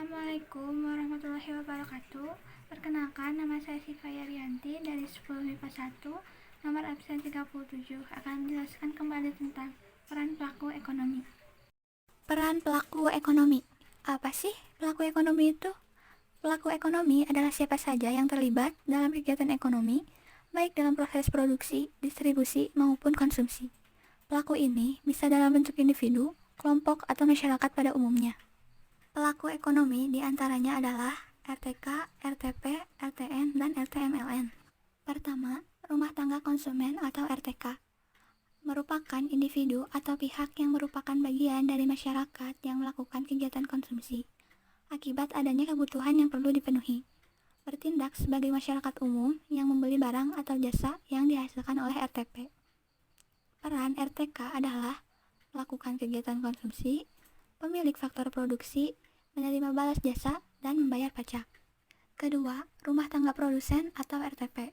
Assalamualaikum warahmatullahi wabarakatuh. Perkenalkan, nama saya Siva Yarianti dari 10 MIPA 1, nomor absen 37, akan menjelaskan kembali tentang peran pelaku ekonomi. Peran pelaku ekonomi. Apa sih pelaku ekonomi itu? Pelaku ekonomi adalah siapa saja yang terlibat dalam kegiatan ekonomi, baik dalam proses produksi, distribusi, maupun konsumsi. Pelaku ini bisa dalam bentuk individu, kelompok, atau masyarakat pada umumnya. Pelaku ekonomi diantaranya adalah RTK, RTP, RTN, dan RTMLN. Pertama, rumah tangga konsumen atau RTK merupakan individu atau pihak yang merupakan bagian dari masyarakat yang melakukan kegiatan konsumsi akibat adanya kebutuhan yang perlu dipenuhi, bertindak sebagai masyarakat umum yang membeli barang atau jasa yang dihasilkan oleh RTP. Peran RTK adalah melakukan kegiatan konsumsi, pemilik faktor produksi, menerima balas jasa, dan membayar pajak. Kedua, rumah tangga produsen atau RTP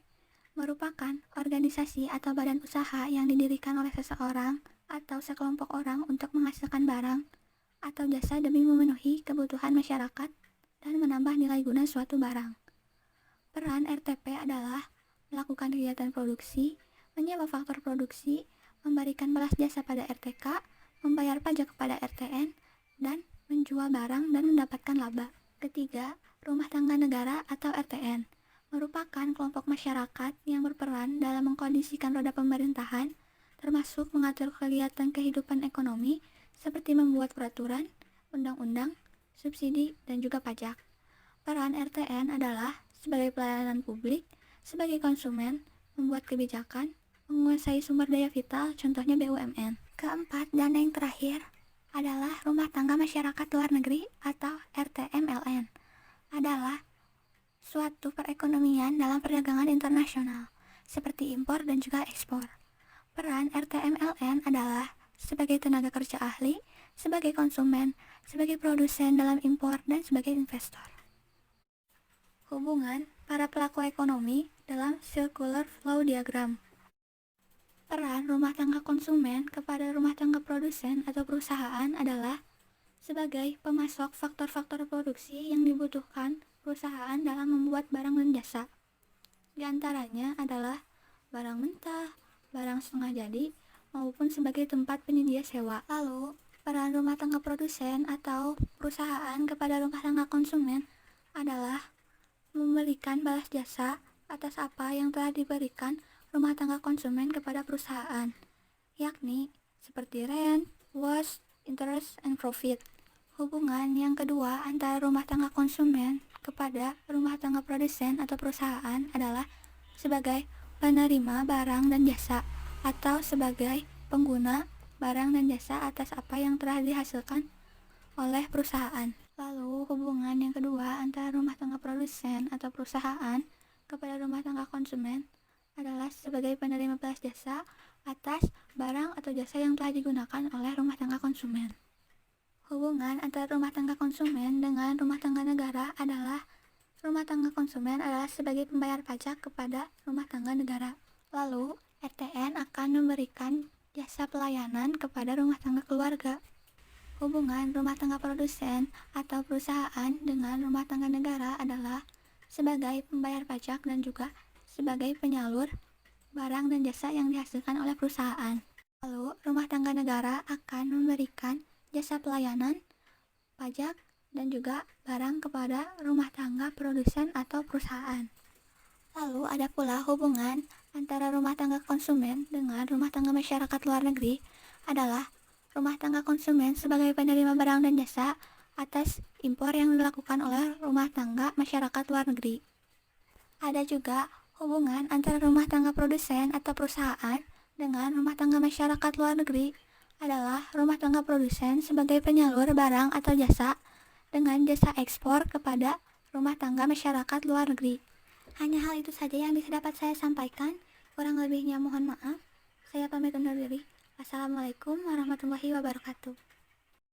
merupakan organisasi atau badan usaha yang didirikan oleh seseorang atau sekelompok orang untuk menghasilkan barang atau jasa demi memenuhi kebutuhan masyarakat dan menambah nilai guna suatu barang. Peran RTP adalah melakukan kegiatan produksi, menyewa faktor produksi, memberikan balas jasa pada RTK, membayar pajak kepada RTN, dan menjual barang dan mendapatkan laba. Ketiga, rumah tangga negara atau RTN merupakan kelompok masyarakat yang berperan dalam mengkondisikan roda pemerintahan, termasuk mengatur kegiatan kehidupan ekonomi seperti membuat peraturan, undang-undang, subsidi, dan juga pajak. Peran RTN adalah sebagai pelayanan publik, sebagai konsumen, membuat kebijakan, menguasai sumber daya vital, contohnya BUMN. Keempat dan yang terakhir adalah rumah tangga masyarakat luar negeri atau RTMLN, adalah suatu perekonomian dalam perdagangan internasional, seperti impor dan juga ekspor. Peran RTMLN adalah sebagai tenaga kerja ahli, sebagai konsumen, sebagai produsen dalam impor, dan sebagai investor. Hubungan para pelaku ekonomi dalam circular flow diagram. Peran rumah tangga konsumen kepada rumah tangga produsen atau perusahaan adalah sebagai pemasok faktor-faktor produksi yang dibutuhkan perusahaan dalam membuat barang dan jasa. Di antaranya adalah barang mentah, barang setengah jadi, maupun sebagai tempat penyedia sewa. Lalu, peran rumah tangga produsen atau perusahaan kepada rumah tangga konsumen adalah memberikan balas jasa atas apa yang telah diberikan rumah tangga konsumen kepada perusahaan, yakni seperti rent, wash, interest, and profit. Hubungan yang kedua antara rumah tangga konsumen kepada rumah tangga produsen atau perusahaan adalah sebagai penerima barang dan jasa atau sebagai pengguna barang dan jasa atas apa yang telah dihasilkan oleh perusahaan. Lalu hubungan yang kedua antara rumah tangga produsen atau perusahaan kepada rumah tangga konsumen adalah sebagai penerima balas jasa atas barang atau jasa yang telah digunakan oleh rumah tangga konsumen. Hubungan antara rumah tangga konsumen dengan rumah tangga negara adalah rumah tangga konsumen adalah sebagai pembayar pajak kepada rumah tangga negara. Lalu, RTN akan memberikan jasa pelayanan kepada rumah tangga keluarga. Hubungan rumah tangga produsen atau perusahaan dengan rumah tangga negara adalah sebagai pembayar pajak dan juga sebagai penyalur barang dan jasa yang dihasilkan oleh perusahaan. Lalu, rumah tangga negara akan memberikan jasa pelayanan, pajak, dan juga barang kepada rumah tangga produsen atau perusahaan. Lalu ada pula hubungan antara rumah tangga konsumen dengan rumah tangga masyarakat luar negeri adalah rumah tangga konsumen sebagai penerima barang dan jasa atas impor yang dilakukan oleh rumah tangga masyarakat luar negeri. Ada juga hubungan antara rumah tangga produsen atau perusahaan dengan rumah tangga masyarakat luar negeri adalah rumah tangga produsen sebagai penyalur barang atau jasa dengan jasa ekspor kepada rumah tangga masyarakat luar negeri. Hanya hal itu saja yang bisa dapat saya sampaikan. Kurang lebihnya mohon maaf. Saya pamit undur diri. Wassalamualaikum warahmatullahi wabarakatuh.